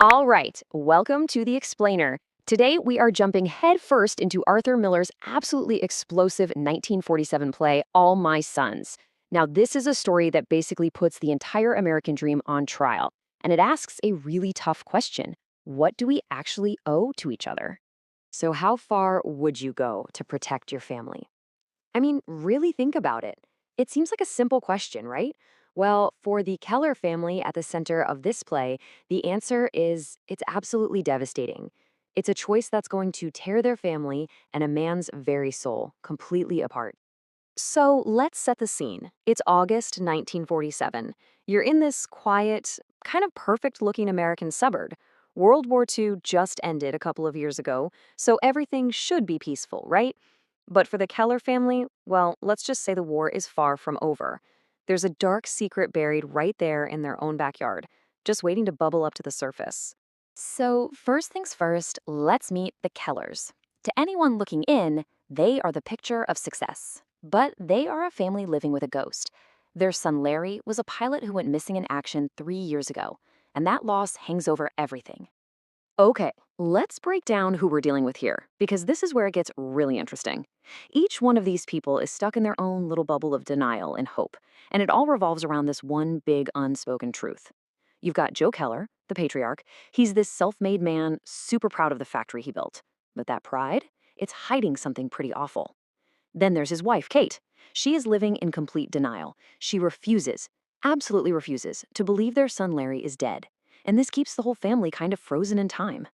All right, welcome to The Explainer. Today, we are jumping headfirst into Arthur Miller's absolutely explosive 1947 play, All My Sons. Now, this is a story that basically puts the entire American dream on trial, and it asks a really tough question. What do we actually owe to each other? So, how far would you go to protect your family? I mean, really think about it. It seems like a simple question, right? Well, for the Keller family at the center of this play, the answer is it's absolutely devastating. It's a choice that's going to tear their family and a man's very soul completely apart. So let's set the scene. It's August 1947. You're in this quiet, kind of perfect looking American suburb. World War II just ended a couple of years ago, so everything should be peaceful, right? But for the Keller family, well, let's just say the war is far from over. There's a dark secret buried right there in their own backyard, just waiting to bubble up to the surface. So, first things first, let's meet the Kellers. To anyone looking in, they are the picture of success. But they are a family living with a ghost. Their son Larry was a pilot who went missing in action 3 years ago, and that loss hangs over everything. Okay, let's break down who we're dealing with here, because this is where it gets really interesting. Each one of these people is stuck in their own little bubble of denial and hope, and it all revolves around this one big unspoken truth. You've got Joe Keller, the patriarch. He's this self made man, super proud of the factory he built. But that pride, it's hiding something pretty awful. Then there's his wife, Kate. She is living in complete denial. She refuses, absolutely refuses, to believe their son Larry is dead. And this keeps the whole family kind of frozen in time.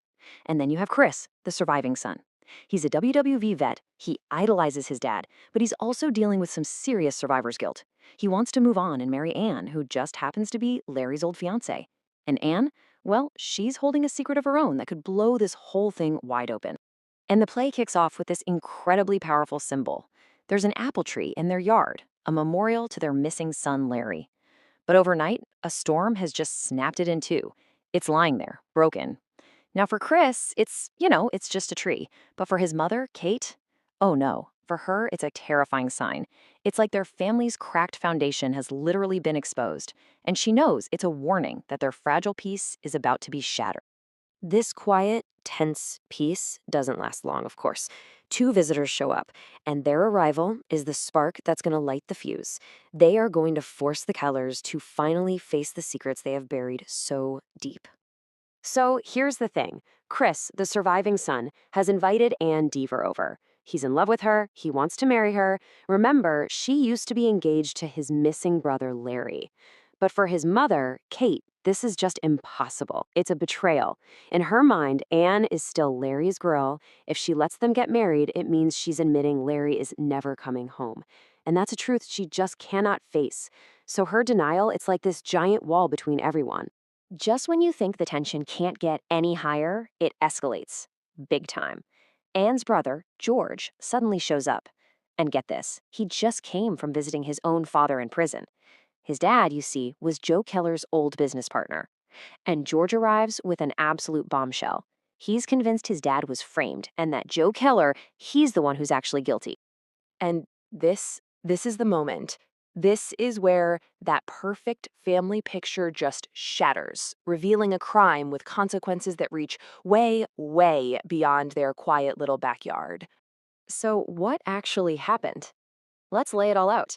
And then you have Chris, the surviving son. He's a WWV vet. He idolizes his dad, but he's also dealing with some serious survivor's guilt. He wants to move on and marry Anne, who just happens to be Larry's old fiancée. And Anne, well, she's holding a secret of her own that could blow this whole thing wide open. And the play kicks off with this incredibly powerful symbol. There's an apple tree in their yard, a memorial to their missing son, Larry. But overnight, a storm has just snapped it in two. It's lying there, broken. Now, for Chris, it's just a tree. But for his mother, Kate, oh no. For her, it's a terrifying sign. It's like their family's cracked foundation has literally been exposed. And she knows it's a warning that their fragile peace is about to be shattered. This quiet, tense peace doesn't last long, of course. Two visitors show up, and their arrival is the spark that's going to light the fuse. They are going to force the Kellers to finally face the secrets they have buried so deep. So here's the thing. Chris, the surviving son, has invited Anne Deaver over. He's in love with her. He wants to marry her. Remember, she used to be engaged to his missing brother, Larry. But for his mother, Kate, this is just impossible. It's a betrayal. In her mind, Anne is still Larry's girl. If she lets them get married, it means she's admitting Larry is never coming home. And that's a truth she just cannot face. So her denial, it's like this giant wall between everyone. Just when you think the tension can't get any higher, it escalates. Big time. Anne's brother, George, suddenly shows up. And get this, he just came from visiting his own father in prison. His dad, you see, was Joe Keller's old business partner. And George arrives with an absolute bombshell. He's convinced his dad was framed and that Joe Keller, he's the one who's actually guilty. And this is the moment. This is where that perfect family picture just shatters, revealing a crime with consequences that reach way, way beyond their quiet little backyard. So, what actually happened? Let's lay it all out.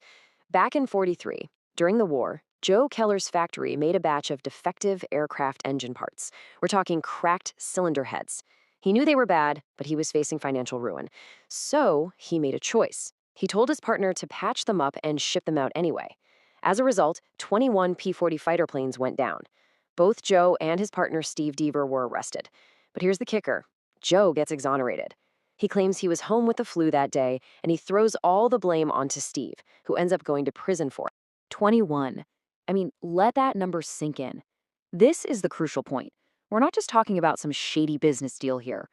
Back in 43, during the war, Joe Keller's factory made a batch of defective aircraft engine parts. We're talking cracked cylinder heads. He knew they were bad, but he was facing financial ruin. So he made a choice. He told his partner to patch them up and ship them out anyway. As a result, 21 P-40 fighter planes went down. Both Joe and his partner Steve Deaver were arrested. But here's the kicker. Joe gets exonerated. He claims he was home with the flu that day, and he throws all the blame onto Steve, who ends up going to prison for it. 21. I mean, let that number sink in. This is the crucial point. We're not just talking about some shady business deal here.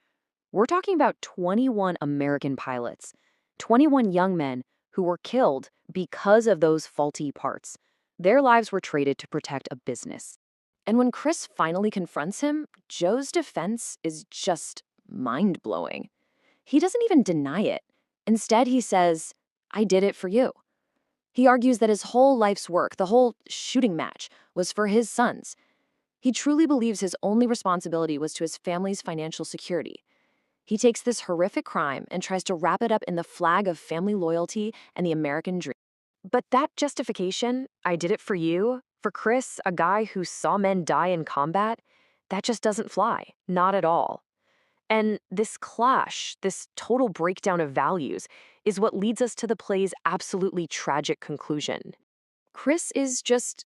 We're talking about 21 American pilots, 21 young men who were killed because of those faulty parts. Their lives were traded to protect a business. And when Chris finally confronts him, Joe's defense is just mind-blowing. He doesn't even deny it. Instead, he says, I did it for you. He argues that his whole life's work, the whole shooting match, was for his sons. He truly believes his only responsibility was to his family's financial security. He takes this horrific crime and tries to wrap it up in the flag of family loyalty and the American dream. But that justification, I did it for you, for Chris, a guy who saw men die in combat, that just doesn't fly. Not at all. And this clash, this total breakdown of values, is what leads us to the play's absolutely tragic conclusion. Chris is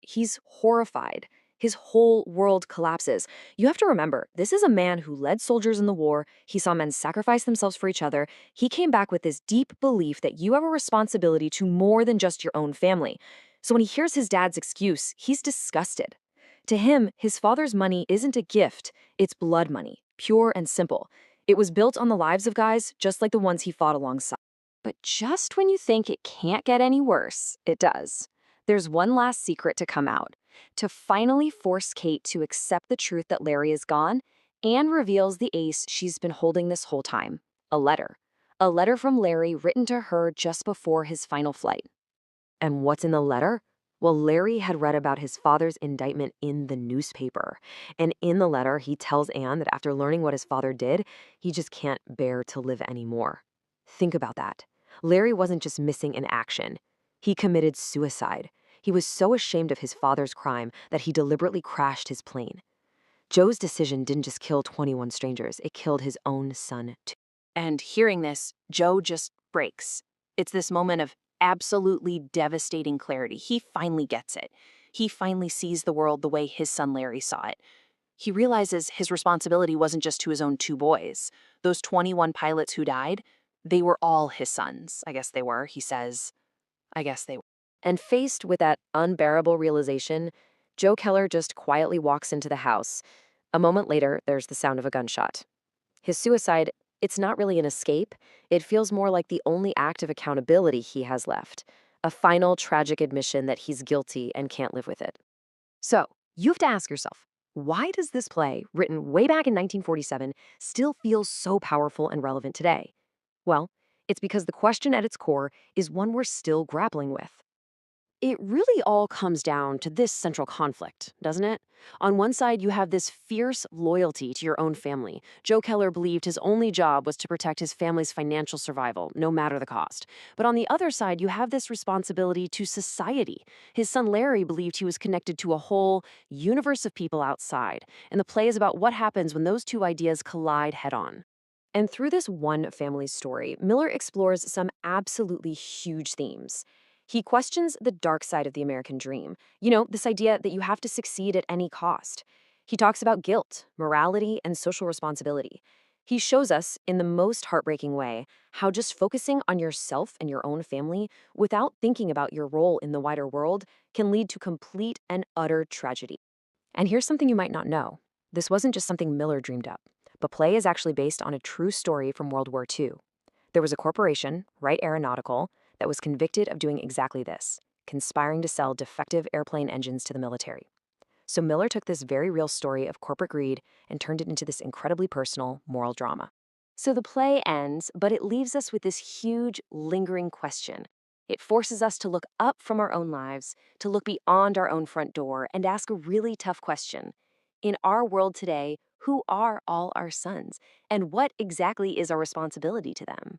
he's horrified. His whole world collapses. You have to remember, this is a man who led soldiers in the war. He saw men sacrifice themselves for each other. He came back with this deep belief that you have a responsibility to more than just your own family. So when he hears his dad's excuse, he's disgusted. To him, his father's money isn't a gift, it's blood money, pure and simple. It was built on the lives of guys just like the ones he fought alongside. But just when you think it can't get any worse, it does. There's one last secret to come out. To finally force Kate to accept the truth that Larry is gone, Anne reveals the ace she's been holding this whole time, a letter. A letter from Larry written to her just before his final flight. And what's in the letter? Well, Larry had read about his father's indictment in the newspaper. And in the letter, he tells Anne that after learning what his father did, he just can't bear to live anymore. Think about that. Larry wasn't just missing in action. He committed suicide. He was so ashamed of his father's crime that he deliberately crashed his plane. Joe's decision didn't just kill 21 strangers, it killed his own son, too. And hearing this, Joe just breaks. It's this moment of absolutely devastating clarity. He finally gets it. He finally sees the world the way his son Larry saw it. He realizes his responsibility wasn't just to his own two boys. Those 21 pilots who died, they were all his sons. I guess they were, he says. I guess they were. And faced with that unbearable realization, Joe Keller just quietly walks into the house. A moment later, there's the sound of a gunshot. His suicide, it's not really an escape. It feels more like the only act of accountability he has left. A final tragic admission that he's guilty and can't live with it. So, you have to ask yourself, why does this play, written way back in 1947, still feel so powerful and relevant today? Well, it's because the question at its core is one we're still grappling with. It really all comes down to this central conflict, doesn't it? On one side, you have this fierce loyalty to your own family. Joe Keller believed his only job was to protect his family's financial survival, no matter the cost. But on the other side, you have this responsibility to society. His son Larry believed he was connected to a whole universe of people outside, and the play is about what happens when those two ideas collide head-on. And through this one family story, Miller explores some absolutely huge themes. He questions the dark side of the American dream. You know, this idea that you have to succeed at any cost. He talks about guilt, morality, and social responsibility. He shows us, in the most heartbreaking way, how just focusing on yourself and your own family without thinking about your role in the wider world can lead to complete and utter tragedy. And here's something you might not know. This wasn't just something Miller dreamed up. The play is actually based on a true story from World War II. There was a corporation, Wright Aeronautical, that was convicted of doing exactly this, conspiring to sell defective airplane engines to the military. So Miller took this very real story of corporate greed and turned it into this incredibly personal, moral drama. So the play ends, but it leaves us with this huge, lingering question. It forces us to look up from our own lives, to look beyond our own front door, and ask a really tough question. In our world today, who are all our sons? And what exactly is our responsibility to them?